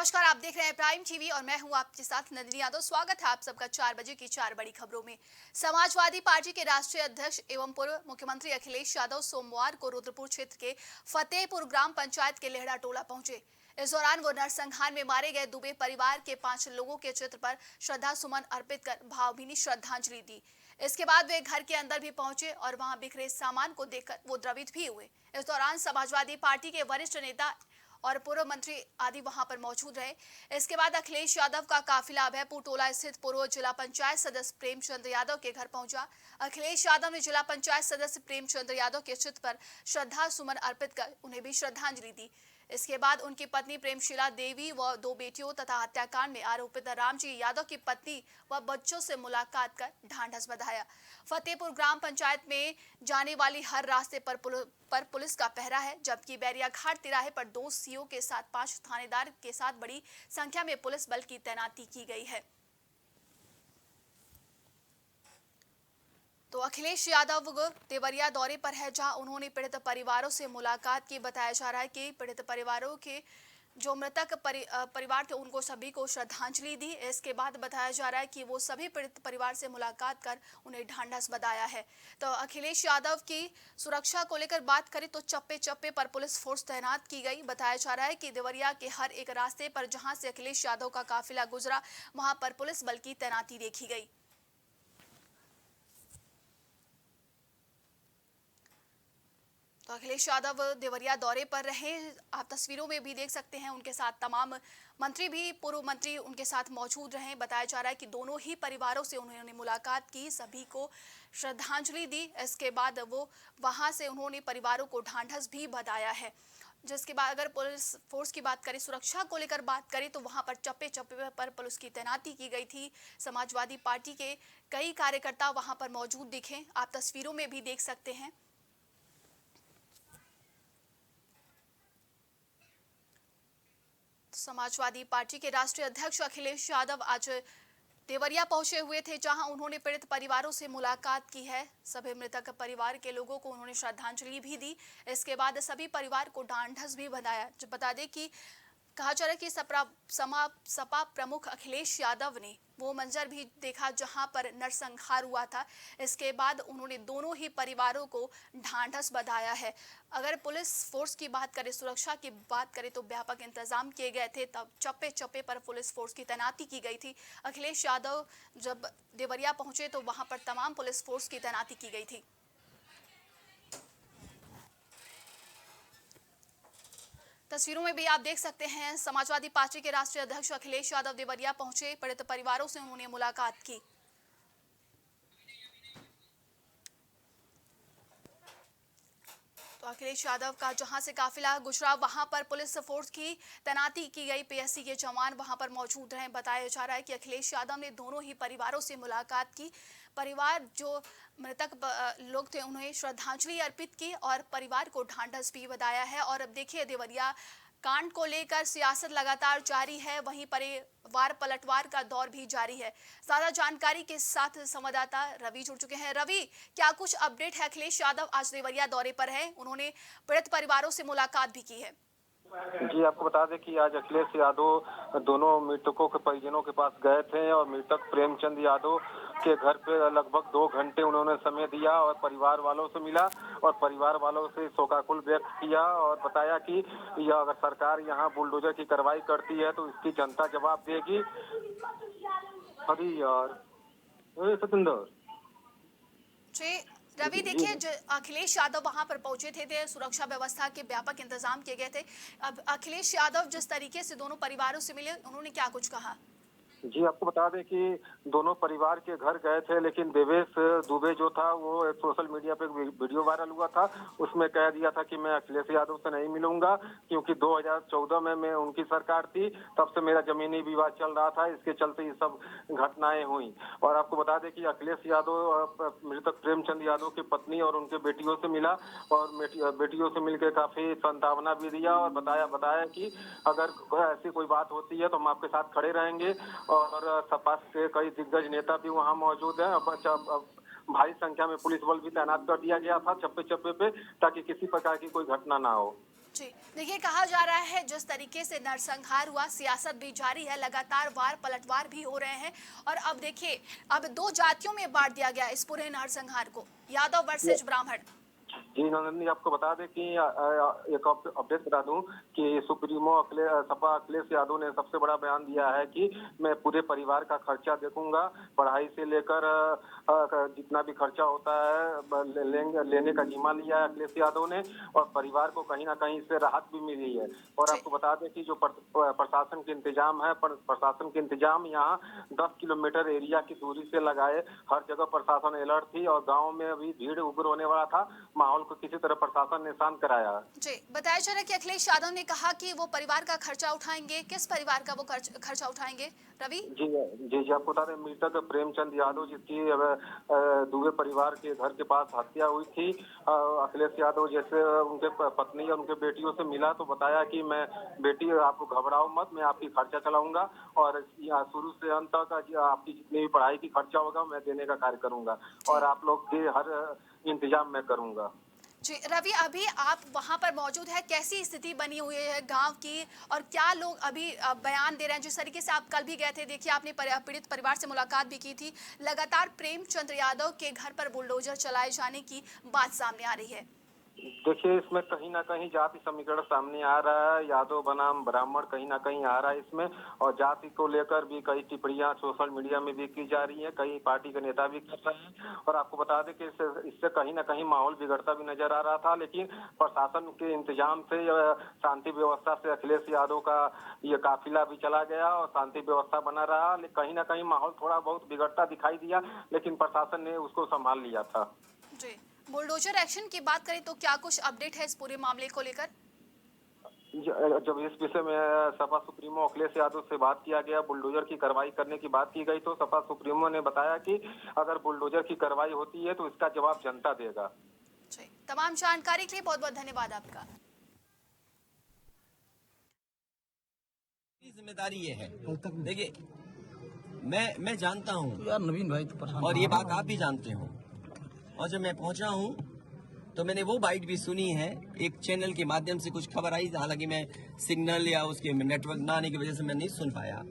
नमस्कार, आप देख रहे हैं प्राइम टीवी और मैं हूं आपके साथ नंदिनी यादव। स्वागत है आप सबका 4 बजे की 4 बड़ी खबरों में। समाजवादी पार्टी के राष्ट्रीय अध्यक्ष एवं पूर्व मुख्यमंत्री अखिलेश यादव सोमवार को रुद्रपुर क्षेत्र के फतेहपुर ग्राम पंचायत के लेहड़ा टोला पहुंचे। इस दौरान वो नरसंहार में मारे गए दुबे परिवार के 5 लोगों के चित्र पर श्रद्धा सुमन अर्पित कर भावभीनी श्रद्धांजलि दी। इसके बाद वे घर के अंदर भी पहुंचे और वहां बिखरे सामान को देखकर वो द्रवित भी हुए। इस दौरान समाजवादी पार्टी के वरिष्ठ नेता और पूर्व मंत्री आदि वहां पर मौजूद रहे। इसके बाद अखिलेश यादव का काफिला अभयपुर टोला स्थित पूर्व जिला पंचायत सदस्य प्रेमचंद यादव के घर पहुंचा। अखिलेश यादव ने जिला पंचायत सदस्य प्रेमचंद यादव के चित्र पर श्रद्धा सुमन अर्पित कर उन्हें भी श्रद्धांजलि दी। इसके बाद उनकी पत्नी प्रेमशीला देवी व 2 बेटियों तथा हत्याकांड में आरोपित रामजी यादव की पत्नी व बच्चों से मुलाकात कर ढांढस बंधाया। फतेहपुर ग्राम पंचायत में जाने वाली हर रास्ते पर पुलिस का पहरा है, जबकि बैरिया घाट तिराहे पर 2 सीओ के साथ 5 थानेदार के साथ बड़ी संख्या में पुलिस बल की तैनाती की गई है। तो अखिलेश यादव देवरिया दौरे पर है, जहां उन्होंने पीड़ित परिवारों से मुलाकात की। बताया जा रहा है कि पीड़ित परिवारों के जो मृतक परिवार थे उनको सभी को श्रद्धांजलि दी। इसके बाद बताया जा रहा है कि वो सभी पीड़ित परिवार से मुलाकात कर उन्हें ढांढस बंधाया है। तो अखिलेश यादव की सुरक्षा को लेकर बात करें तो चप्पे चप्पे पर पुलिस फोर्स तैनात की गई। बताया जा रहा है कि देवरिया के हर एक रास्ते पर जहां से अखिलेश यादव का काफिला गुजरा वहां पर पुलिस बल की तैनाती देखी गई। तो अखिलेश यादव देवरिया दौरे पर रहे। आप तस्वीरों में भी देख सकते हैं, उनके साथ तमाम मंत्री भी, पूर्व मंत्री उनके साथ मौजूद रहे। बताया जा रहा है कि दोनों ही परिवारों से उन्होंने मुलाकात की, सभी को श्रद्धांजलि दी। इसके बाद वो वहां से उन्होंने परिवारों को ढांढस भी बंधाया है। जिसके बाद अगर पुलिस फोर्स की बात करें, सुरक्षा को लेकर बात करें तो वहां पर चप्पे चप्पे पर पुलिस की तैनाती की गई थी। समाजवादी पार्टी के कई कार्यकर्ता वहां पर मौजूद दिखे, आप तस्वीरों में भी देख सकते हैं। समाजवादी पार्टी के राष्ट्रीय अध्यक्ष अखिलेश यादव आज देवरिया पहुंचे हुए थे, जहां उन्होंने पीड़ित परिवारों से मुलाकात की है। सभी मृतक परिवार के लोगों को उन्होंने श्रद्धांजलि भी दी। इसके बाद सभी परिवार को ढांढस भी बंधाया। बता दें कि कहा जा रहा है कि सपा प्रमुख अखिलेश यादव ने वो मंजर भी देखा जहां पर नरसंहार हुआ था। इसके बाद उन्होंने दोनों ही परिवारों को ढांढस बंधाया है। अगर पुलिस फोर्स की बात करें, सुरक्षा की बात करें तो व्यापक इंतजाम किए गए थे। तब चप्पे चप्पे पर पुलिस फोर्स की तैनाती की गई थी। अखिलेश यादव जब देवरिया पहुंचे तो वहां पर तमाम पुलिस फोर्स की तैनाती की गई थी। तस्वीरों में भी आप देख सकते हैं, समाजवादी पार्टी के राष्ट्रीय अध्यक्ष अखिलेश यादव देवरिया पहुंचे, पीड़ित परिवारों से उन्होंने मुलाकात की। तो अखिलेश यादव का जहां से काफिला गुजरा वहां पर पुलिस फोर्स की तैनाती की गई। पीएससी के जवान वहां पर मौजूद रहे। बताया जा रहा है कि अखिलेश यादव ने दोनों ही परिवारों से मुलाकात की। परिवार जो मृतक लोग थे उन्हें श्रद्धांजलि अर्पित की और परिवार को ढांढस भी बंधाया है। और अब देखिए, देवरिया कांड को लेकर सियासत लगातार जारी है, वहीं परिवार पलटवार का दौर भी जारी है। ज्यादा जानकारी के साथ संवाददाता रवि जुड़ चुके हैं। रवि, क्या कुछ अपडेट है? अखिलेश यादव आज देवरिया दौरे पर है, उन्होंने पीड़ित परिवारों से मुलाकात भी की है। जी, आपको बता दें कि आज अखिलेश यादव दोनों मृतकों के परिजनों के पास गए थे और मृतक प्रेमचंद यादव के घर पे लगभग 2 घंटे उन्होंने समय दिया और परिवार वालों से मिला और परिवार वालों से शोकाकुल व्यक्त किया और बताया कि यह अगर सरकार यहाँ बुलडोजर की कार्रवाई करती है तो इसकी जनता जवाब देगी। अभी यार सतेंद्र जी रवि, देखिए अखिलेश यादव वहां पर पहुंचे थे, सुरक्षा व्यवस्था के व्यापक इंतजाम किए गए थे। अब अखिलेश यादव जिस तरीके से दोनों परिवारों से मिले, उन्होंने क्या कुछ कहा? जी, आपको बता दें कि दोनों परिवार के घर गए थे, लेकिन देवेश दुबे जो था वो सोशल मीडिया पे वीडियो वायरल हुआ था। उसमें कह दिया था कि मैं अखिलेश यादव से नहीं मिलूंगा, क्योंकि 2014 में मैं उनकी सरकार थी, तब से मेरा जमीनी विवाद चल रहा था, इसके चलते ये सब घटनाएं हुई। और आपको बता दें कि अखिलेश यादव मृतक प्रेमचंद यादव की पत्नी और उनके बेटियों से मिला और बेटियों से मिलकर काफी सांत्वना भी दिया और बताया कि अगर ऐसी कोई बात होती है तो हम आपके साथ खड़े रहेंगे। और सपा के कई दिग्गज नेता भी वहां मौजूद हैं। अब भारी संख्या में पुलिस बल भी तैनात कर दिया गया था चप्पे चप्पे पे, ताकि किसी प्रकार की कोई घटना ना हो। जी देखिए, कहा जा रहा है जिस तरीके से नरसंहार हुआ, सियासत भी जारी है, लगातार वार पलटवार भी हो रहे हैं। और अब देखिए, अब दो जातियों में बांट दिया गया इस पूरे नरसंहार को, यादव वर्सेज ब्राह्मण। जी नंदनी, आपको बता दें कि एक अपडेट बता दूं कि सुप्रीमो सपा अखिलेश यादव ने सबसे बड़ा बयान दिया है कि मैं पूरे परिवार का खर्चा देखूंगा, पढ़ाई से लेकर जितना भी खर्चा होता है लेने का जिम्मा लिया है अखिलेश यादव ने, और परिवार को कहीं ना कहीं इससे राहत भी मिली है। और आपको बता दें कि जो प्रशासन के इंतजाम है, प्रशासन के इंतजाम यहाँ 10 किलोमीटर एरिया की दूरी से लगाए, हर जगह प्रशासन अलर्ट थी और गाँव में अभी भीड़ उग्र होने वाला था, माहौल को किसी तरह प्रशासन ने शांत कराया। जी बताया जा रहा है कि अखिलेश यादव ने कहा कि वो परिवार का खर्चा उठाएंगे। किस परिवार का वो खर्चा उठाएंगे रवि? जी जी जी, आपको बता दें मृतक प्रेमचंद यादव जिसकी दुबे परिवार के घर के पास हत्या हुई थी, अखिलेश यादव जैसे उनके पत्नी और उनके बेटियों से मिला तो बताया कि मैं बेटी आप घबराओ मत, मैं आपकी खर्चा चलाऊंगा और शुरू से अंत तक आपकी जितनी भी पढ़ाई की खर्चा होगा मैं देने का कार्य करूंगा और आप लोग के हर इंतजाम मैं करूंगा। जी रवि, अभी आप वहां पर मौजूद है, कैसी स्थिति बनी हुई है गांव की और क्या लोग अभी बयान दे रहे हैं? जिस तरीके से आप कल भी गए थे, देखिए आपने पीड़ित परिवार से मुलाकात भी की थी, लगातार प्रेमचंद यादव के घर पर बुलडोजर चलाए जाने की बात सामने आ रही है। देखिए, इसमें कहीं ना कहीं जाति समीकरण सामने आ रहा है, यादव बनाम ब्राह्मण कहीं ना कहीं आ रहा है इसमें, और जाति को लेकर भी कई टिप्पणियां सोशल मीडिया में भी की जा रही है, कई पार्टी के नेता भी कर रहे हैं। और आपको बता दें कि इससे कहीं ना कहीं माहौल बिगड़ता भी नजर आ रहा था, लेकिन प्रशासन के इंतजाम से शांति व्यवस्था से अखिलेश यादव का ये काफिला भी चला गया और शांति व्यवस्था बना रहा। कहीं ना कहीं माहौल थोड़ा बहुत बिगड़ता दिखाई दिया, लेकिन प्रशासन ने उसको संभाल लिया था। जी, बुलडोजर एक्शन की बात करें तो क्या कुछ अपडेट है इस पूरे मामले को लेकर? जब इस विषय में सपा सुप्रीमो अखिलेश यादव से बात किया गया, बुलडोजर की कार्रवाई करने की बात की गई, तो सपा सुप्रीमो ने बताया कि अगर बुलडोजर की कार्रवाई होती है तो इसका जवाब जनता देगा। जी, तमाम जानकारी के लिए बहुत बहुत धन्यवाद आपका। जिम्मेदारी ये है, देखिए मैं जानता हूँ यार नवीन भाई तो परेशान और ये बात आप भी जानते हो, और जब मैं पहुंचा हूँ तो मैंने वो बाइट भी सुनी है, एक चैनल के माध्यम से कुछ खबर आई, हालांकि मैं सिग्नल या उसके नेटवर्क ना आने की वजह से मैं नहीं सुन पाया।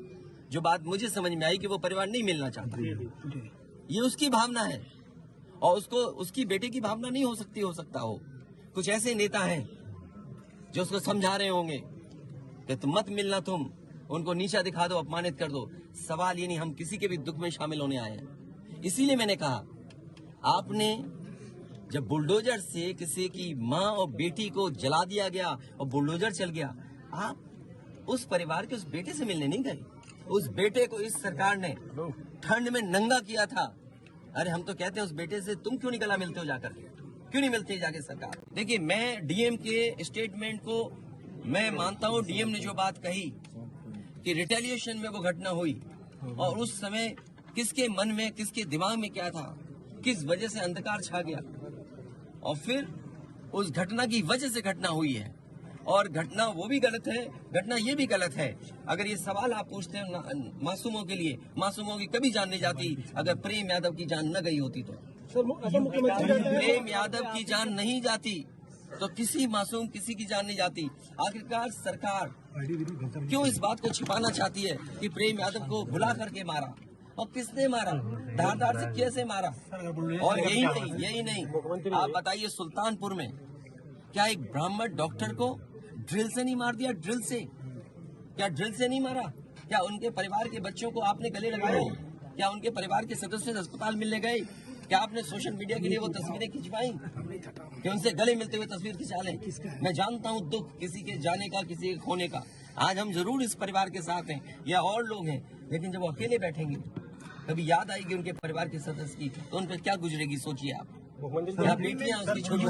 जो बात मुझे समझ में आई कि वो परिवार नहीं मिलना चाहता, ये उसकी भावना है और उसकी बेटे की भावना नहीं हो सकता हो। कुछ ऐसे नेता हैं जो उसको समझा रहे होंगे कि तुम मत मिलना, तुम उनको नीचा दिखा दो, अपमानित कर दो। सवाल ये नहीं, हम किसी के भी दुख में शामिल होने आए हैं। इसीलिए मैंने कहा, आपने जब बुलडोजर से किसी की माँ और बेटी को जला दिया गया और बुलडोजर चल गया, आप उस परिवार के उस बेटे से मिलने नहीं गए। उस बेटे को इस सरकार ने ठंड में नंगा किया था। अरे हम तो कहते हैं उस बेटे से तुम क्यों नहीं गला मिलते हो जाकर, क्यों नहीं मिलते जाके सरकार? देखिए, मैं डीएम के स्टेटमेंट को मैं मानता हूँ। डीएम ने जो बात कही कि रिटेलिएशन में वो घटना हुई और उस समय किसके मन में, किसके दिमाग में क्या था, किस वजह से अंधकार छा गया और फिर उस घटना की वजह से घटना हुई है। और घटना वो भी गलत है, घटना ये भी गलत है। अगर ये सवाल आप पूछते हैं मासूमों के लिए, मासूमों की कभी जान नहीं जाती अगर प्रेम यादव की जान न गई होती तो। प्रेम यादव की जान नहीं जाती तो किसी मासूम किसी की जान नहीं जाती। आखिरकार सरकार क्यों इस बात को छिपाना चाहती है कि प्रेम यादव को भुला करके मारा, और किसने मारा, धारदार से कैसे मारा? और यही नहीं, आप बताइए सुल्तानपुर में क्या एक ब्राह्मण डॉक्टर को ड्रिल से नहीं मार दिया? ड्रिल से, क्या ड्रिल से नहीं मारा? क्या उनके परिवार के बच्चों को आपने गले लगाए? क्या उनके परिवार के सदस्य अस्पताल मिलने गए? क्या आपने सोशल मीडिया के लिए वो तस्वीरें खिंचवाई कि उनसे गले मिलते हुए तस्वीर खिंचा लें? मैं जानता हूँ दुख किसी के जाने का, किसी के खोने का। आज हम जरूर इस परिवार के साथ हैं या और लोग हैं, लेकिन जब वो अकेले बैठेंगे कभी याद आएगी उनके परिवार के सदस्य की, तो उन पर क्या गुजरेगी सोचिए आप। यहाँ बेटियां उसकी छोटी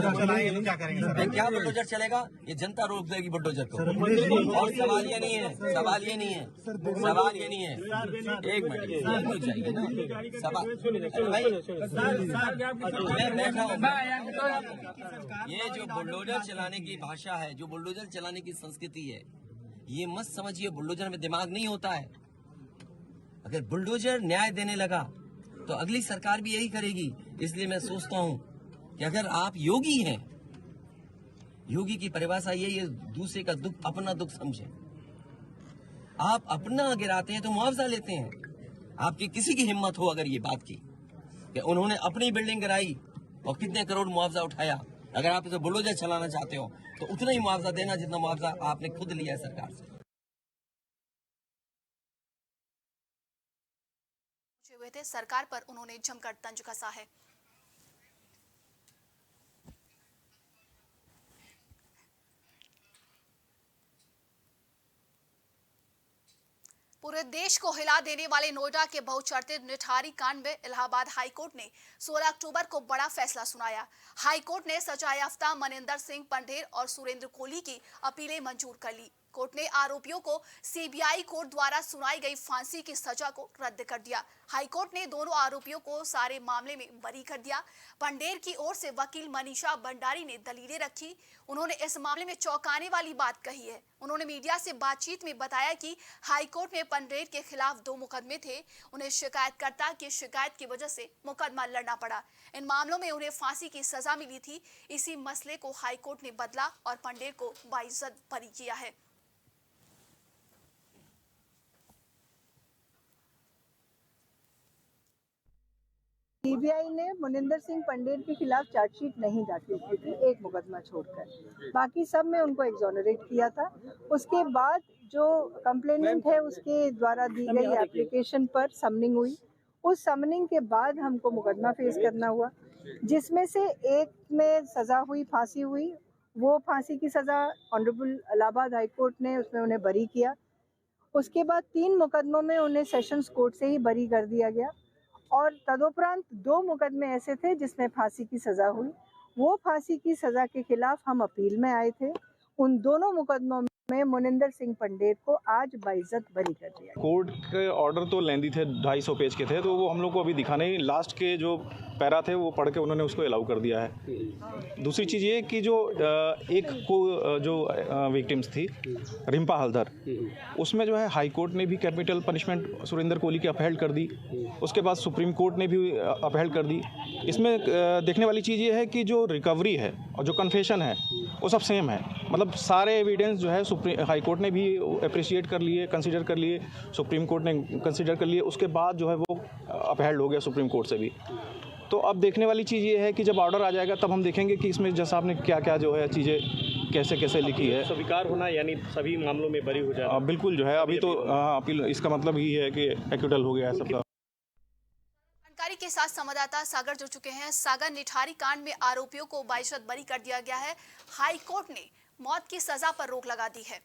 क्या बुलडोजर चलेगा? ये जनता रोक देगी बुलडोजर को। और सवाल ये नहीं है, सवाल ये नहीं है, एक मिनट रुक जाइए ना। सवाल मैं बैठा हूँ, ये जो बुलडोजर चलाने की भाषा है, जो बुलडोजर चलाने की संस्कृति है, ये मत समझिए बुलडोजर में दिमाग नहीं होता है। अगर बुलडोजर न्याय देने लगा तो अगली सरकार भी यही करेगी। इसलिए मैं सोचता हूं कि अगर आप योगी हैं, योगी की परिभाषा यही है, दूसरे का दुख अपना दुख समझे। आप अपना गिराते हैं तो मुआवजा लेते हैं। आपकी किसी की हिम्मत हो अगर ये बात की कि उन्होंने अपनी बिल्डिंग गिराई और कितने करोड़ मुआवजा उठाया, अगर आप इसे बुलडोजर चलाना चाहते हो तो उतना ही मुआवजा देना जितना मुआवजा आपने खुद लिया है सरकार से। हुए थे सरकार पर उन्होंने जमकर तंज कसा है। पूरे देश को हिला देने वाले नोएडा के बहुचर्चित निठारी कांड में इलाहाबाद हाईकोर्ट ने 16 अक्टूबर को बड़ा फैसला सुनाया। हाईकोर्ट ने सजा याफ्ता मनिंदर सिंह पंढेर और सुरेंद्र कोहली की अपीलें मंजूर कर ली। कोर्ट ने आरोपियों को सीबीआई कोर्ट द्वारा सुनाई गई फांसी की सजा को रद्द कर दिया। हाईकोर्ट ने दोनों आरोपियों को सारे मामले में बरी कर दिया। पंढेर की ओर से वकील मनीषा भंडारी ने दलीलें रखी। उन्होंने इस मामले में चौंकाने वाली बात कही है। उन्होंने मीडिया से बातचीत में बताया कि हाईकोर्ट में पंढेर के खिलाफ 2 मुकदमे थे। उन्हें शिकायतकर्ता की शिकायत की वजह से मुकदमा लड़ना पड़ा। इन मामलों में उन्हें फांसी की सजा मिली थी। इसी मसले को हाईकोर्ट ने बदला और पंढेर को बाइज्जत बरी किया है। सीबीआई ने मनिंदर सिंह पंढेर के खिलाफ चार्जशीट नहीं दाखिल की थी, एक मुकदमा छोड़कर। बाकी सब में उनको एग्जोनरेट किया था। उसके बाद जो कंप्लेनेंट है उसके द्वारा दी गई एप्लीकेशन पर समनिंग हुई। उस समनिंग के बाद हमको मुकदमा फेस करना हुआ, जिसमें से एक में सजा हुई, फांसी हुई। वो फांसी की सजा ऑनरेबल इलाहाबाद हाई कोर्ट ने उसमें उन्हें बरी किया। उसके बाद 3 मुकदमों में उन्हें सेशंस कोर्ट से ही बरी कर दिया गया और तदुपरांत 2 मुकदमे ऐसे थे जिसमें फांसी की सजा हुई। वो फांसी की सजा के खिलाफ हम अपील में आए थे। उन दोनों मुकदमों में मनिंदर सिंह पंढेर को आज बाइज्जत बरी कर दिया। कोर्ट के ऑर्डर तो लेंदी थे, 250 पेज के थे, तो वो हम लोग को अभी दिखा नहीं। लास्ट के जो पैरा थे वो पढ़ के उन्होंने उसको अलाउ कर दिया है। दूसरी चीज़ ये कि जो एक को जो विक्टिम्स थी रिम्पा हल्दर, उसमें जो है हाई कोर्ट ने भी कैपिटल पनिशमेंट सुरेंद्र कोहली की अपहेल्ड कर दी। उसके बाद सुप्रीम कोर्ट ने भी अपहेल्ड कर दी। इसमें देखने वाली चीज़ ये है कि जो रिकवरी है और जो कन्फेशन है वो सब सेम है। मतलब सारे एविडेंस जो है हाई कोर्ट ने भी अप्रिशिएट कर लिए, कंसीडर कर लिए, सुप्रीम कोर्ट ने कंसीडर कर लिए। उसके बाद जो है वो अपहेल्ड हो गया सुप्रीम कोर्ट से भी। तो अब देखने वाली चीज़ ये है कि जब ऑर्डर आ जाएगा तब हम देखेंगे कि इसमें जज साहब ने क्या क्या जो है चीज़ें कैसे कैसे लिखी है। स्वीकार होना यानी सभी मामलों में बरी हो जाए। बिल्कुल जो है अभी तो अपील, इसका मतलब ही है कि एक्विटल हो गया है सबका। जानकारी के साथ संवाददाता सागर जुड़ चुके हैं। सागर, निठारी कांड में आरोपियों को बाइज्जत बरी कर दिया गया है। हाई कोर्ट ने मौत की सजा पर रोक लगा दी है।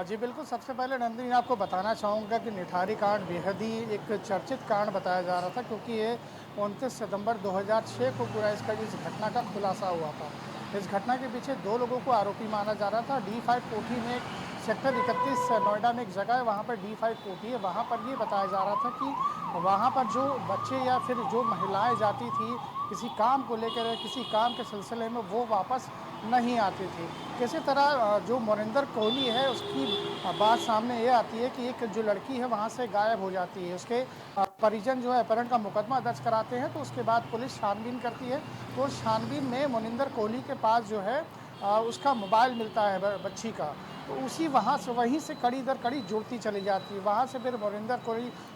जी बिल्कुल, सबसे पहले नंदिनी आपको बताना चाहूँगा कि निठारी कांड बेहद ही एक चर्चित कांड बताया जा रहा था, क्योंकि ये 29 सितंबर 2006 को पूरा इस घटना का खुलासा हुआ था। इस घटना के पीछे 2 लोगों को आरोपी माना जा रहा था। D5 कोठी में सेक्टर 31 नोएडा में एक जगह है, वहाँ पर D5 कोठी है। वहाँ पर ये बताया जा रहा था कि वहाँ पर जो बच्चे या फिर जो महिलाएं जाती थी किसी काम को लेकर, किसी काम के सिलसिले में, वो वापस नहीं आती थी। किसी तरह जो मनिंदर कोहली है उसकी बात सामने ये आती है कि एक जो लड़की है वहाँ से गायब हो जाती है। उसके परिजन जो है अपहरण का मुकदमा दर्ज कराते हैं। तो उसके बाद पुलिस छानबीन करती है। तो छानबीन में मनिंदर कोहली के पास जो है उसका मोबाइल मिलता है बच्ची का। तो उसी वहीं से कड़ी दर कड़ी जुड़ती चली जाती है। वहाँ से फिर मनिंदर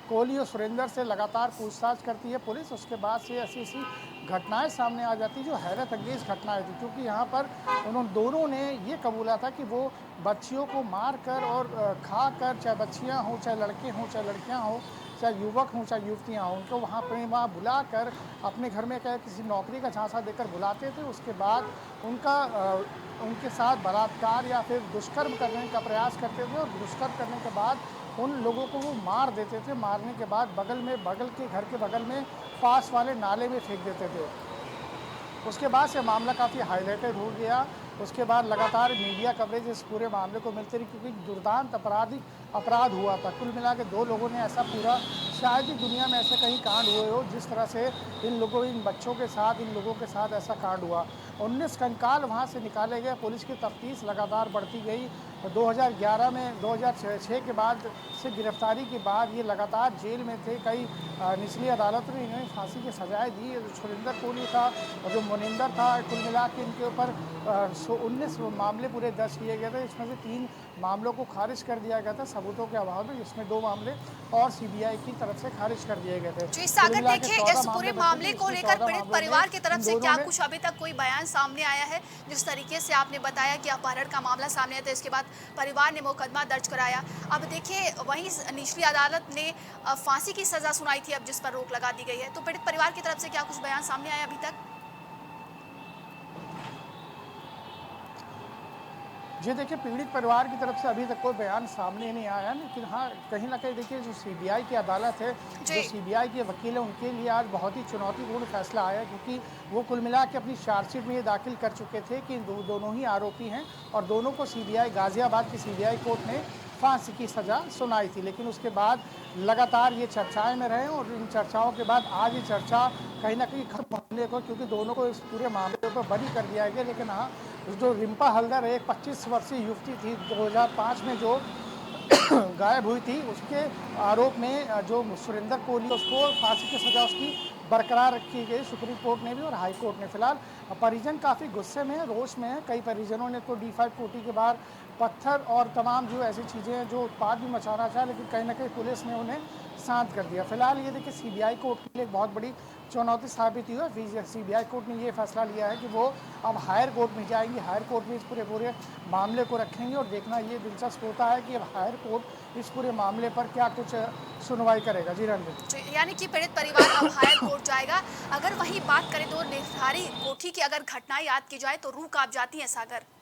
कोहली और सुरेंद्र से लगातार पूछताछ करती है पुलिस। उसके बाद से ऐसी घटनाएं सामने आ जाती जो हैरत अंगेज घटनाएं थी, क्योंकि यहाँ पर उन्होंने दोनों ने ये कबूला था कि वो बच्चियों को मार कर और खा कर, चाहे बच्चियाँ हों, चाहे लड़के हों, चाहे लड़कियाँ हों, चाहे युवक हों, चाहे युवतियाँ हों, उनको वहाँ बुला कर अपने घर में किसी नौकरी का झांसा देकर बुलाते थे। उसके बाद उनके साथ बलात्कार या फिर दुष्कर्म करने का प्रयास करते थे और दुष्कर्म करने के बाद उन लोगों को वो मार देते थे। मारने के बाद बगल के घर के बगल में पास वाले नाले में फेंक देते थे। उसके बाद से मामला काफ़ी हाईलाइटेड हो गया उसके बाद लगातार मीडिया कवरेज इस पूरे मामले को मिलती रही, क्योंकि दुर्दांत अपराध हुआ था। कुल मिला के 2 लोगों ने ऐसा पूरा, शायद ही दुनिया में ऐसे कहीं कांड हुए हो जिस तरह से इन बच्चों के साथ, इन लोगों के साथ ऐसा कांड हुआ। 19 कंकाल वहाँ से निकाले गए। पुलिस की तफ्तीश लगातार बढ़ती गई। 2011 में 2006 के बाद से गिरफ्तारी के बाद ये लगातार जेल में थे। कई निचली अदालत ने इन्हें फांसी की सजाएं दी। जो सुरेंद्र कोहली था और जो मोनिंदर था, कुल मिला के इनके ऊपर 19 मामले पूरे दर्ज किए गए थे। इसमें से 3 मामलों को खारिज कर दिया गया था सबूतों के अभाव में, जिसमें 2 मामले और सीबीआई की तरफ से खारिज कर दिए गए थे। जी सागर, देखिए इस पूरे मामले को लेकर पीड़ित परिवार की तरफ से क्या कुछ अभी तक कोई बयान सामने आया है? जिस तरीके से आपने बताया कि अपहरण का मामला सामने आया था, इसके बाद परिवार ने मुकदमा दर्ज कराया। अब देखिए वहीं निचली अदालत ने फांसी की सजा सुनाई थी, अब जिस पर रोक लगा दी गई है, तो पीड़ित परिवार की तरफ से क्या कुछ बयान सामने आया अभी तक? जी देखिए, पीड़ित परिवार की तरफ से अभी तक कोई बयान सामने नहीं आया, लेकिन हाँ कहीं ना कहीं देखिए जो सीबीआई की अदालत है, जो सीबीआई के वकील है, उनके लिए आज बहुत ही चुनौतीपूर्ण फैसला आया, क्योंकि वो कुल मिला के अपनी चार्जशीट में ये दाखिल कर चुके थे कि दोनों ही आरोपी हैं और दोनों को सीबीआई गाजियाबाद की सीबीआई कोर्ट ने फांसी की सज़ा सुनाई थी। लेकिन उसके बाद लगातार ये चर्चाएं में रहे और इन चर्चाओं के बाद आज ये चर्चा कहीं ना कहीं खत्म होने को, क्योंकि दोनों को इस पूरे मामले पर बरी कर दिया गया। लेकिन हाँ, जो रिम्पा हल्दर एक 25 वर्षीय युवती थी 2005 में जो गायब हुई थी, उसके आरोप में जो सुरेंद्र कोहली, उसको फांसी की सज़ा उसकी बरकरार रखी गई सुप्रीम कोर्ट ने भी और हाई कोर्ट ने। फिलहाल परिजन काफ़ी गुस्से में है, रोष में है। कई परिजनों ने तो D5 कोर्टी के बाहर पत्थर और तमाम जो ऐसी चीज़ें हैं जो उत्पाद भी मचाना चाहा, लेकिन कहीं ना कहीं पुलिस ने उन्हें शांत कर दिया। फिलहाल ये देखिए सीबीआई कोर्ट के लिए एक बहुत बड़ी चुनौती साबित हुई है। सीबीआई कोर्ट ने ये फैसला लिया है कि वो अब हायर कोर्ट में जाएंगी, हायर कोर्ट में इस पूरे मामले को रखेंगे और देखना ये दिलचस्प होता है कि अब हायर कोर्ट इस पूरे मामले पर क्या कुछ सुनवाई करेगा। जी रंजित, यानी कि पीड़ित परिवार अब हायर कोर्ट जाएगा। अगर वहीं बात करें तो निठारी कोठी की अगर घटना याद की जाए तो रूह कांप जाती है सागर।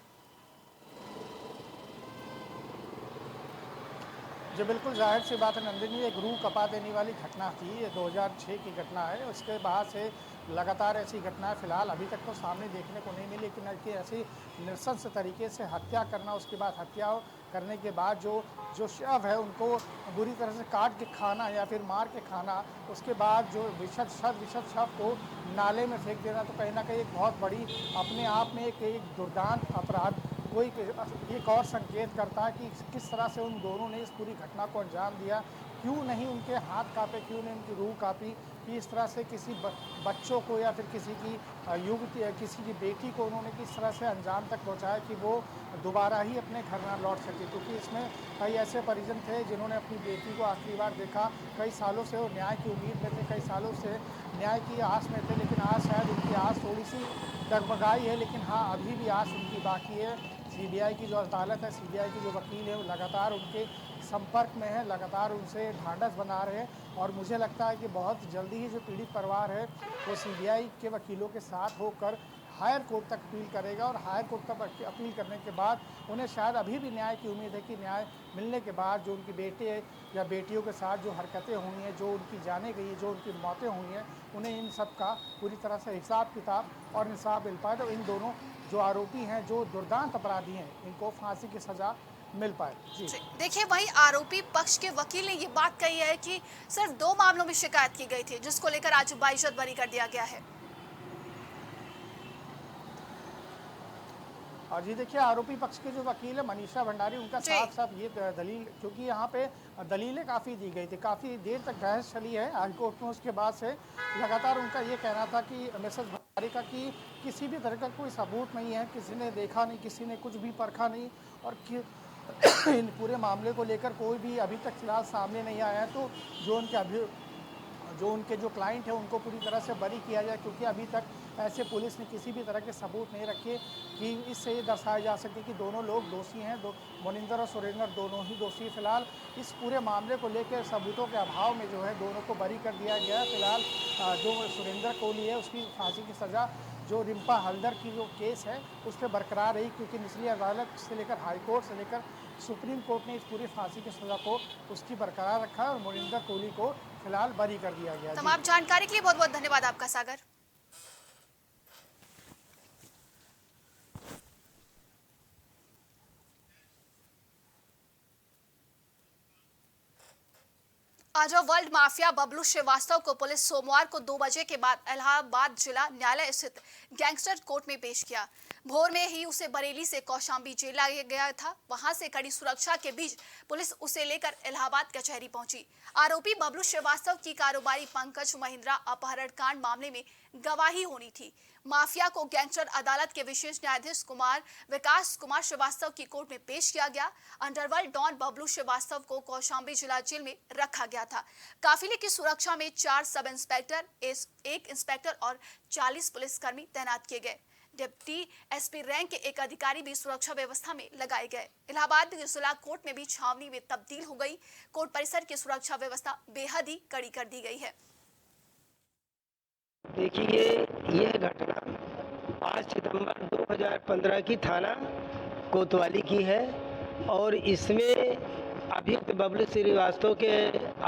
जो बिल्कुल जाहिर सी बात है नंदिनी, एक रूह कपा देने वाली घटना थी। ये 2006 की घटना है। उसके बाद से लगातार ऐसी घटनाएं फिलहाल अभी तक तो सामने देखने को नहीं मिली, लेकिन ऐसी नृशंस तरीके से हत्या करना, उसके बाद हत्या करने के बाद जो शव है उनको बुरी तरह से काट के खाना या फिर मार के खाना, उसके बाद जो विषद शव को नाले में फेंक देना, तो कहीं ना कहीं एक बहुत बड़ी अपने आप में एक दुर्दांत अपराध कोई एक और संकेत करता है कि किस तरह से उन दोनों ने इस पूरी घटना को अंजाम दिया। क्यों नहीं उनके हाथ कांपे, क्यों नहीं उनकी रूह कांपी कि इस तरह से किसी बच्चों को या फिर किसी की युवती या किसी की बेटी को उन्होंने किस तरह से अंजाम तक पहुंचाया कि वो दोबारा ही अपने घर ना लौट सके। क्योंकि इसमें कई ऐसे परिजन थे जिन्होंने अपनी बेटी को आखिरी बार देखा, कई सालों से वो न्याय की उम्मीद में थे, कई सालों से न्याय की आस में थे, लेकिन आज शायद उनकी आस थोड़ी सी डगमगाई है। लेकिन हाँ, अभी भी आस उनकी बाकी है। सीबीआई की जो अदालत है, सीबीआई के जो वकील है, वो लगातार उनके संपर्क में है, लगातार उनसे ढांढस बना रहे हैं और मुझे लगता है कि बहुत जल्दी ही जो पीड़ित परिवार है वो सीबीआई के वकीलों के साथ होकर हायर कोर्ट तक अपील करेगा और हायर कोर्ट तक अपील करने के बाद उन्हें शायद अभी भी न्याय की उम्मीद है कि न्याय मिलने के बाद जो उनकी बेटे या बेटियों के साथ जो हरकतें हुई हैं, जो उनकी जाने गई, जो उनकी मौतें हुई हैं, उन्हें इन सब का पूरी तरह से हिसाब किताब और इंसाफ मिल पाए, तो इन दोनों जो आरोपी हैं, जो दुर्दांत अपराधी हैं, इनको फांसी की सज़ा मिल पाए। जी देखिए, वहीं आरोपी पक्ष के वकील ने ये बात कही है कि सिर्फ 2 मामलों में शिकायत की गई थी, जिसको लेकर आज बाइज्जत बरी कर दिया गया है। और जी देखिए, आरोपी पक्ष के जो वकील है मनीषा भंडारी, उनका साफ ये दलील, क्योंकि यहाँ पे दलीलें काफ़ी दी गई थी, काफ़ी देर तक बहस चली है हाईकोर्ट में, उसके बाद से लगातार उनका ये कहना था कि मिसेस भंडारी का कि किसी भी तरह का कोई सबूत नहीं है, किसी ने देखा नहीं, किसी ने कुछ भी परखा नहीं और इन पूरे मामले को लेकर कोई भी अभी तक फिलहाल सामने नहीं आया है। तो जो उनके जो क्लाइंट है उनको पूरी तरह से बरी किया जाए, क्योंकि अभी तक ऐसे पुलिस ने किसी भी तरह के सबूत नहीं रखे कि इससे ये दर्शाया जा सके कि दोनों लोग दोषी हैं, मोनिंदर और सुरेंद्र दोनों ही दोषी। फिलहाल इस पूरे मामले को लेकर सबूतों के अभाव में जो है दोनों को बरी कर दिया गया। फिलहाल जो सुरेंद्र कोहली है उसकी फांसी की सज़ा, जो रिम्पा हल्दर की जो केस है उस पर बरकरार रही, क्योंकि निचली अदालत से लेकर हाई कोर्ट से लेकर सुप्रीम कोर्ट ने इस पूरी फांसी की सज़ा को उसकी बरकरार रखा और मोनिंदर कोहली को फिलहाल बरी कर दिया गया। तमाम जानकारी के लिए बहुत बहुत धन्यवाद आपका सागर। अंडरवर्ल्ड माफिया बबलू श्रीवास्तव को पुलिस सोमवार को 2 बजे के बाद इलाहाबाद जिला न्यायालय स्थित गैंगस्टर कोर्ट में पेश किया। भोर में ही उसे बरेली से कौशाम्बी जेल लाया गया था। वहां से कड़ी सुरक्षा के बीच पुलिस उसे लेकर इलाहाबाद कचहरी पहुंची। आरोपी बबलू श्रीवास्तव की कारोबारी पंकज महिंद्रा अपहरण कांड मामले में गवाही होनी थी। माफिया को गैंगस्टर अदालत के विशेष न्यायाधीश विकास कुमार श्रीवास्तव की कोर्ट में पेश किया गया। अंडरवर्ल्ड डॉन बबलू श्रीवास्तव को कौशाम्बी जिला जेल में रखा गया था। काफिले की सुरक्षा में 4 सब इंस्पेक्टर, 1 इंस्पेक्टर और 40 पुलिसकर्मी तैनात किए गए। डिप्टी एसपी रैंक के एक अधिकारी भी सुरक्षा व्यवस्था में लगाए गए। इलाहाबाद जिला कोर्ट में भी छावनी में तब्दील हो गई। कोर्ट परिसर की सुरक्षा व्यवस्था बेहद ही कड़ी कर दी गई है। देखिए, यह घटना 5 सितंबर 2015 की थाना कोतवाली की है और इसमें अभियुक्त बबलू श्रीवास्तव के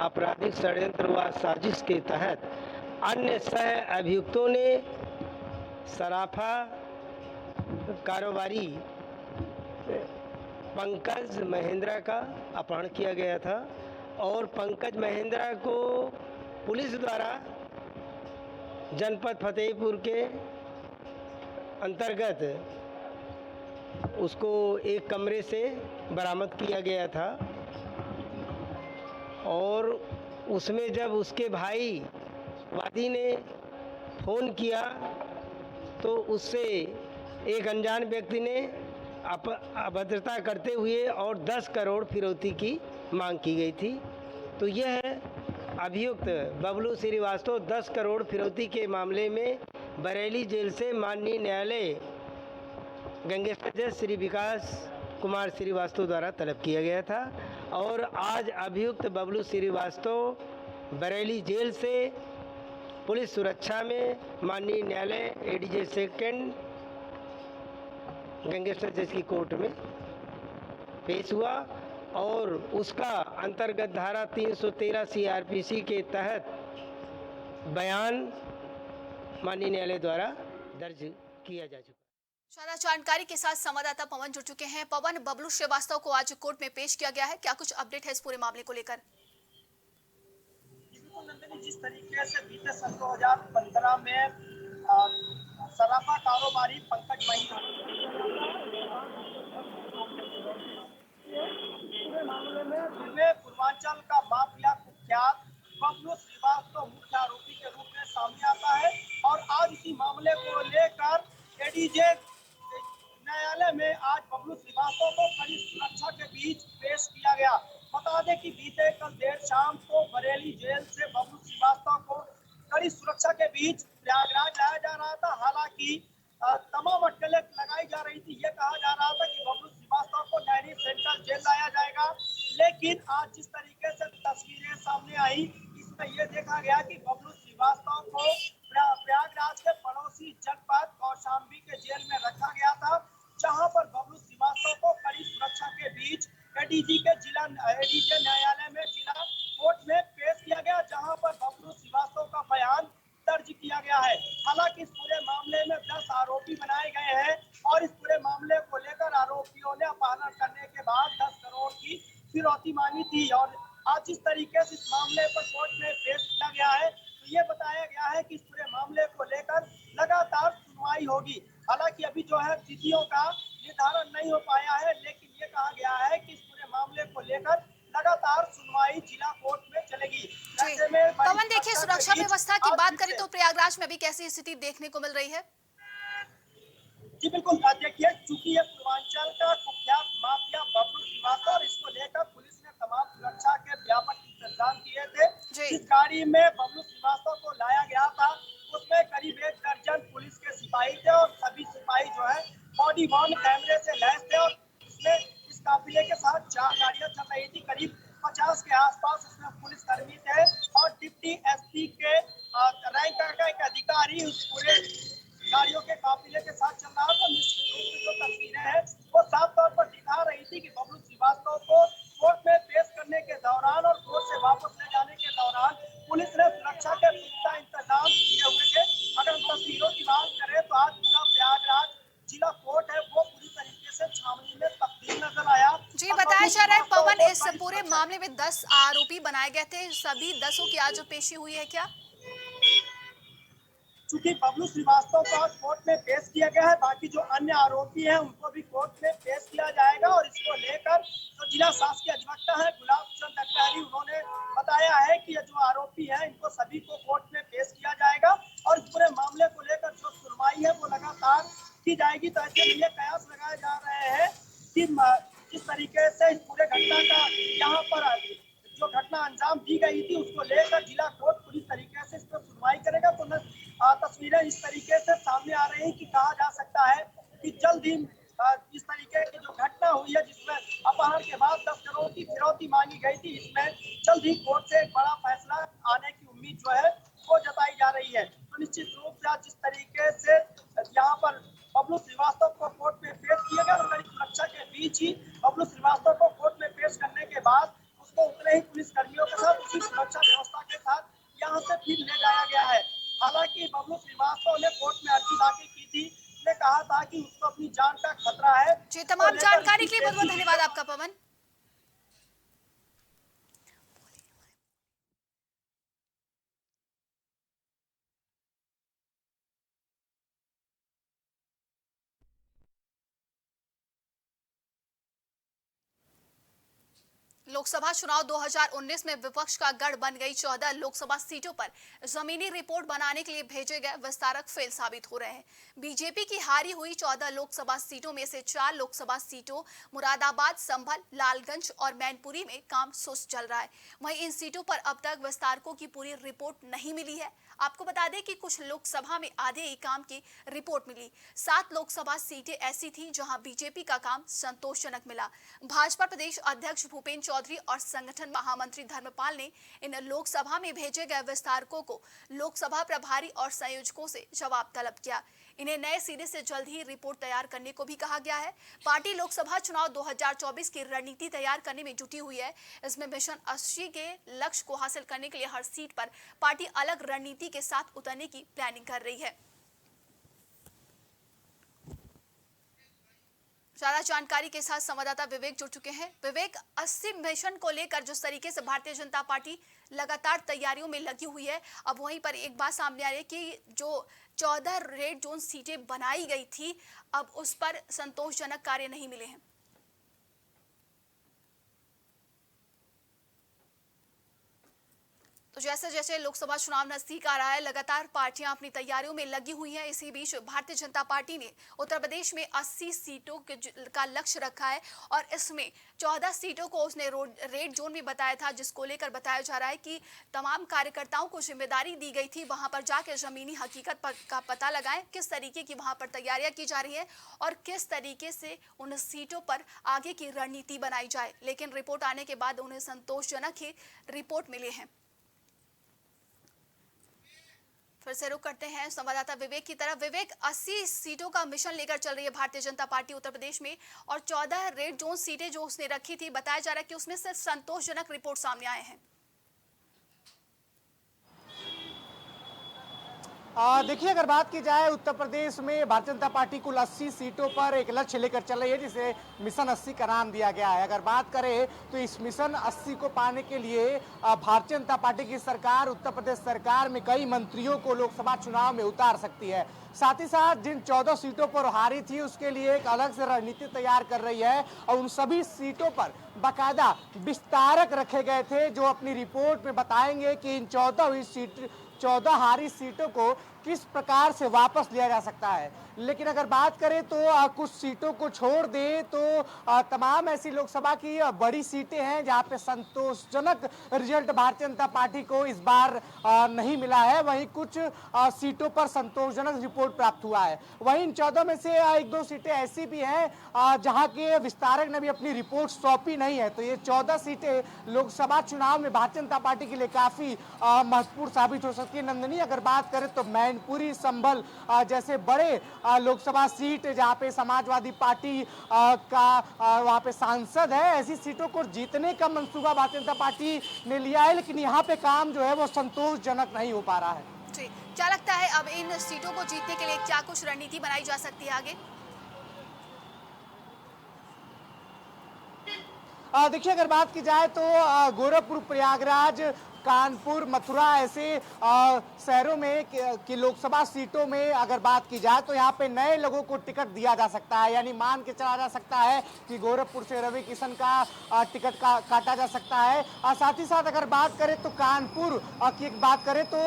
आपराधिक षड्यंत्र व साजिश के तहत अन्य सह अभियुक्तों ने सराफा कारोबारी पंकज महिंद्रा का अपहरण किया गया था और पंकज महिंद्रा को पुलिस द्वारा जनपद फतेहपुर के अंतर्गत उसको एक कमरे से बरामद किया गया था और उसमें जब उसके भाई वादी ने फ़ोन किया तो उससे एक अनजान व्यक्ति ने अभद्रता करते हुए और 10 करोड़ फिरौती की मांग की गई थी। तो यह अभियुक्त बबलू श्रीवास्तव 10 करोड़ फिरौती के मामले में बरेली जेल से माननीय न्यायालय गैंगस्टर जज श्री विकास कुमार श्रीवास्तव द्वारा तलब किया गया था और आज अभियुक्त बबलू श्रीवास्तव बरेली जेल से पुलिस सुरक्षा में माननीय न्यायालय एडीजे सेकंड गैंगस्टर जज की कोर्ट में पेश हुआ और उसका अंतर्गत धारा 313 सीआरपीसी के तहत बयान माननीय न्यायालय द्वारा दर्ज किया जा चुका। ज्यादा जानकारी के साथ संवाददाता पवन जुड़ चुके हैं। पवन, बबलू श्रीवास्तव को आज कोर्ट में पेश किया गया है, क्या कुछ अपडेट है इस पूरे मामले को लेकर? जिस तरीके से बीते सन 2015 में सराफा कारोबारी पंकज महिंद्रा मामले में पूर्वांचल का माफिया कुख्यात बबलू श्रीवास्तव मुख्य आरोपी के रूप में सामने आता है और आज इसी मामले को लेकर एडीजे न्यायालय में आज बबलू श्रीवास्तव को कड़ी सुरक्षा के बीच पेश किया गया। बता दें कि बीते कल देर शाम को बरेली जेल से बबलू श्रीवास्तव को कड़ी सुरक्षा के बीच प्रयागराज लाया जा रहा था। हालांकि तमाम अटकलें लगाई जा रही थी। ये कहा जा रहा था कि बबलू श्रीवास्तव को नैनी सेंट्रल जेल लाया जाएगा, लेकिन आज जिस तरीके से तस्वीरें सामने आई इसमें यह देखा गया कि बबलू श्रीवास्तव को प्रयागराज के पड़ोसी जनपद कौशाम्बी के जेल में रखा गया था, जहां पर बबलू श्रीवास्तव को कड़ी सुरक्षा के बीच एडीजे न्यायालय में जिला कोर्ट में पेश किया गया, जहां पर बबलू श्रीवास्तव का बयान दर्ज किया गया है। हालांकि इस पूरे मामले में 10 आरोपी बनाए गए हैं और इस पूरे मामले को लेकर आरोपियों ने अपहरण करने के बाद 10 करोड़ की फिरौती मांगी थी और आज इस तरीके से इस मामले पर कोर्ट में पेश किया गया है। तो ये बताया गया है कि इस पूरे मामले को लेकर लगातार सुनवाई होगी। हालांकि अभी जो है तिथियों का निर्धारण नहीं हो पाया है, लेकिन ये कहा गया है कि इस पूरे मामले को लेकर लगातार सुनवाई जिला कोर्ट में चलेगी। पवन, देखिए, सुरक्षा व्यवस्था की बात करें तो प्रयागराज में भी कैसी स्थिति देखने को मिल रही है? जी बिल्कुल, देखिए, चूंकि ये पूर्वांचल का कुख्यात माफिया बबलू श्रीवास्तव और इसको लेकर पुलिस ने तमाम सुरक्षा के व्यापक इंतजाम किए थे। जिस गाड़ी में बबलू श्रीवास्तव को लाया गया था उसमें करीब 1 दर्जन पुलिस के सिपाही थे और सभी सिपाही जो है बॉडी वार्न कैमरे से लैस थे और इसमें इस काफिले के साथ 4 गाड़ियां चल रही थी। करीब 50 के आसपास इसमें पुलिस कर्मी थे और डिप्टी एसपी के रैंक का एक अधिकारी उस पूरे गाड़ियों के काफिले के साथ चल रहा था। निश्चित रूप से जो तस्वीरें हैं वो साफ तौर पर दिखा रही थी कि बबलू श्रीवास्तव को कोर्ट में पेश करने के दौरान और कोर्ट से वापस ले जाने के दौरान पुलिस ने सुरक्षा के पुख्ता इंतजाम किए हुए थे। अगर हम तस्वीरों की बात करें तो आज पूरा प्रयागराज जिला कोर्ट है वो पूरी तरीके से छावनी में तब्दील नजर आया। जी, बताया बताया जा रहा है पवन, इस पूरे मामले में 10 आरोपी बनाए गए थे, सभी 10 की आज पेशी हुई है क्या? चूंकि बबलू श्रीवास्तव को आज कोर्ट में पेश किया गया है, बाकी जो अन्य आरोपी हैं उनको भी कोर्ट में पेश किया जाएगा। और इसको लेकर जो जिला शासकीय अधिवक्ता है गुलाब चंद अग्रहरी, उन्होंने बताया है कि ये जो आरोपी हैं इनको सभी को कोर्ट में पेश किया जाएगा और पूरे मामले को लेकर जो सुनवाई है वो लगातार की जाएगी। तो ऐसे लिए कयास लगाए जा रहे हैं कि जिस तरीके से इस पूरे घटना का यहाँ पर जो घटना अंजाम दी गई थी उसको लेकर जिला कोर्ट पूरी तरीके से इस पर सुनवाई करेगा। तो तस्वीरें इस तरीके से सामने आ रही है कि कहा जा सकता है कि जल्द ही इस तरीके की जो घटना हुई है जिसमें अपहरण के बाद 10 करोड़ की फिरौती मांगी गई थी, इसमें जल्द ही कोर्ट से एक बड़ा फैसला आने की उम्मीद जो है वो जताई जा रही है। तो निश्चित रूप से जिस तरीके से यहाँ पर बबलू श्रीवास्तव को कोर्ट में पेश किया गया और कड़ी सुरक्षा के बीच ही बबलू श्रीवास्तव को कोर्ट में पेश करने के बाद उसको उतने ही पुलिस कर्मियों के साथ उसी सुरक्षा व्यवस्था के साथ यहाँ से फिर ले जाया गया है। हालांकि बबलू श्रीवास्तव ने कोर्ट में अर्जी दाखिल की थी, उसने कहा था कि उसको अपनी जान का खतरा है। जी, तमाम जानकारी के लिए बहुत बहुत धन्यवाद आपका पवन। लोकसभा चुनाव 2019 में विपक्ष का गढ़ बन गई 14 लोकसभा सीटों पर जमीनी रिपोर्ट बनाने के लिए भेजे गए विस्तारक फेल साबित हो रहे हैं। बीजेपी की हारी हुई 14 लोकसभा सीटों में से 4 लोकसभा सीटों मुरादाबाद, संभल, लालगंज और मैनपुरी में काम सुस्त चल रहा है। वहीं इन सीटों पर अब तक विस्तारकों की पूरी रिपोर्ट नहीं मिली है। आपको बता दें कि कुछ लोकसभा में आधे ही काम की रिपोर्ट मिली। 7 लोकसभा सीटें ऐसी थी जहां बीजेपी का काम संतोषजनक मिला। भाजपा प्रदेश अध्यक्ष भूपेंद्र चौधरी और संगठन महामंत्री धर्मपाल ने इन लोकसभा में भेजे गए विस्तारकों को लोकसभा प्रभारी और संयोजकों से जवाब तलब किया। इन्हें नए सिरे से जल्द ही रिपोर्ट तैयार करने को भी कहा गया है। पार्टी लोकसभा चुनाव 2024 की रणनीति तैयार करने में जुटी हुई है। इसमें मिशन 80 के लक्ष्य को हासिल करने के लिए हर सीट पर पार्टी अलग रणनीति के साथ उतरने की प्लानिंग कर रही है। ज्यादा जानकारी के साथ संवाददाता विवेक जुड़ चुके हैं। विवेक, 80 मिशन को लेकर जिस तरीके से भारतीय जनता पार्टी लगातार तैयारियों में लगी हुई है, अब वहीं पर एक बात सामने आ रही है कि जो 14 रेड जोन सीटें बनाई गई थी, अब उस पर संतोषजनक कार्य नहीं मिले हैं। तो जैसे जैसे लोकसभा चुनाव नजदीक आ रहा है, लगातार पार्टियां अपनी तैयारियों में लगी हुई हैं। इसी बीच भारतीय जनता पार्टी ने उत्तर प्रदेश में 80 सीटों का लक्ष्य रखा है और इसमें 14 सीटों को उसने रेड जोन में बताया था, जिसको लेकर बताया जा रहा है कि तमाम कार्यकर्ताओं को जिम्मेदारी दी गई थी वहां पर जाकर जमीनी हकीकत का पता लगाएं, किस तरीके की वहां पर तैयारियां की जा रही है और किस तरीके से उन सीटों पर आगे की रणनीति बनाई जाए। लेकिन रिपोर्ट आने के बाद उन्हें संतोषजनक ही रिपोर्ट मिले हैं। फिर से रुक करते हैं संवाददाता विवेक की तरफ। विवेक, 80 सीटों का मिशन लेकर चल रही है भारतीय जनता पार्टी उत्तर प्रदेश में और 14 रेड जोन सीटें जो उसने रखी थी, बताया जा रहा है कि उसमें सिर्फ संतोषजनक रिपोर्ट सामने आए हैं। देखिए, अगर बात की जाए उत्तर प्रदेश में भारतीय जनता पार्टी कुल 80 सीटों पर एक लक्ष्य लेकर चल रही है, जिसे मिशन 80 का नाम दिया गया है। अगर बात करें तो इस मिशन 80 को पाने के लिए भारतीय जनता पार्टी की सरकार उत्तर प्रदेश सरकार में कई मंत्रियों को लोकसभा चुनाव में उतार सकती है। साथ ही साथ जिन 14 सीटों पर हारी थी उसके लिए एक अलग से रणनीति तैयार कर रही है और उन सभी सीटों पर बाकायदा विस्तारक रखे गए थे जो अपनी रिपोर्ट में बताएंगे कि इन 14 हारी सीटों को किस प्रकार से वापस लिया जा सकता है। लेकिन अगर बात करें तो कुछ सीटों को छोड़ दे तो तमाम ऐसी लोकसभा की बड़ी सीटें हैं जहां पे संतोषजनक रिजल्ट भारतीय जनता पार्टी को इस बार नहीं मिला है। वहीं कुछ सीटों पर संतोषजनक रिपोर्ट प्राप्त हुआ है। वहीं इन 14 में से 1-2 सीटें ऐसी भी हैं जहां के विस्तारक ने भी अपनी रिपोर्ट सौंपी नहीं है। तो ये 14 सीटें लोकसभा चुनाव में भारतीय जनता पार्टी के लिए काफी महत्वपूर्ण साबित हो सकती है। नंदनी, अगर बात करें तो मैनपुरी, संभल जैसे बड़े लोकसभा सीट जहां पे समाजवादी पार्टी का वहां पे सांसद है, ऐसी सीटों को जीतने का मंसूबा भारतीय जनता पार्टी ने लिया है, लेकिन यहाँ पे काम जो है वो संतोषजनक नहीं हो पा रहा है। जी, क्या लगता है अब इन सीटों को जीतने के लिए क्या कुछ रणनीति बनाई जा सकती है आगे? देखिए, अगर बात की जाए तो गोरखपुर, प्रयागराज, कानपुर, मथुरा ऐसे शहरों में की लोकसभा सीटों में अगर बात की जाए तो यहाँ पे नए लोगों को टिकट दिया जा सकता है, यानी मान के चला जा सकता है कि गोरखपुर से रवि किशन का टिकट काटा जा सकता है। साथ ही साथ अगर बात करें तो कानपुर की बात करें तो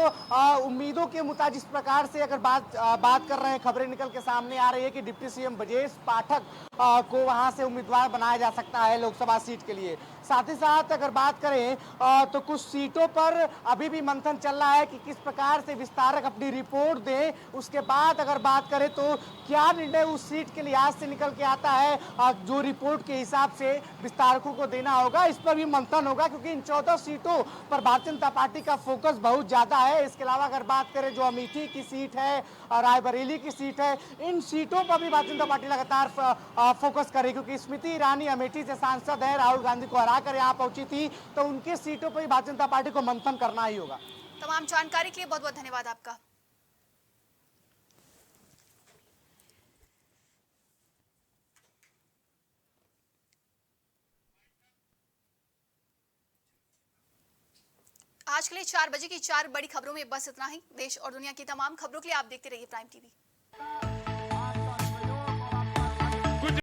उम्मीदों के मुताबिक जिस प्रकार से अगर बात कर रहे हैं, खबरें निकल के सामने आ रही है कि डिप्टी सीएम ब्रजेश पाठक को वहां से उम्मीदवार बनाया जा सकता है लोकसभा सीट के लिए। साथ ही साथ अगर बात करें तो कुछ सीटों पर अभी भी मंथन चल रहा है कि किस प्रकार से विस्तारक अपनी रिपोर्ट दें। उसके बाद अगर बात करें तो क्या निर्णय उस सीट के लिहाज से निकल के आता है, जो रिपोर्ट के हिसाब से विस्तारकों को देना होगा, इस पर भी मंथन होगा, क्योंकि इन 14 सीटों पर भारतीय जनता पार्टी का फोकस बहुत ज्यादा है। इसके अलावा अगर बात करें जो अमेठी की सीट है, रायबरेली की सीट है, इन सीटों पर भी भारतीय जनता पार्टी लगातार फोकस करे, क्योंकि स्मृति ईरानी अमेठी से सांसद है, राहुल गांधी को हराकर यहाँ पहुंची थी, तो उनके सीटों पर भी भारतीय जनता पार्टी को मंथन करना ही होगा। तमाम जानकारी के लिए बहुत बहुत धन्यवाद आपका। आज के लिए 4 बजे की 4 बड़ी खबरों में बस इतना ही। देश और दुनिया की तमाम खबरों के लिए आप देखते रहिए प्राइम टीवी।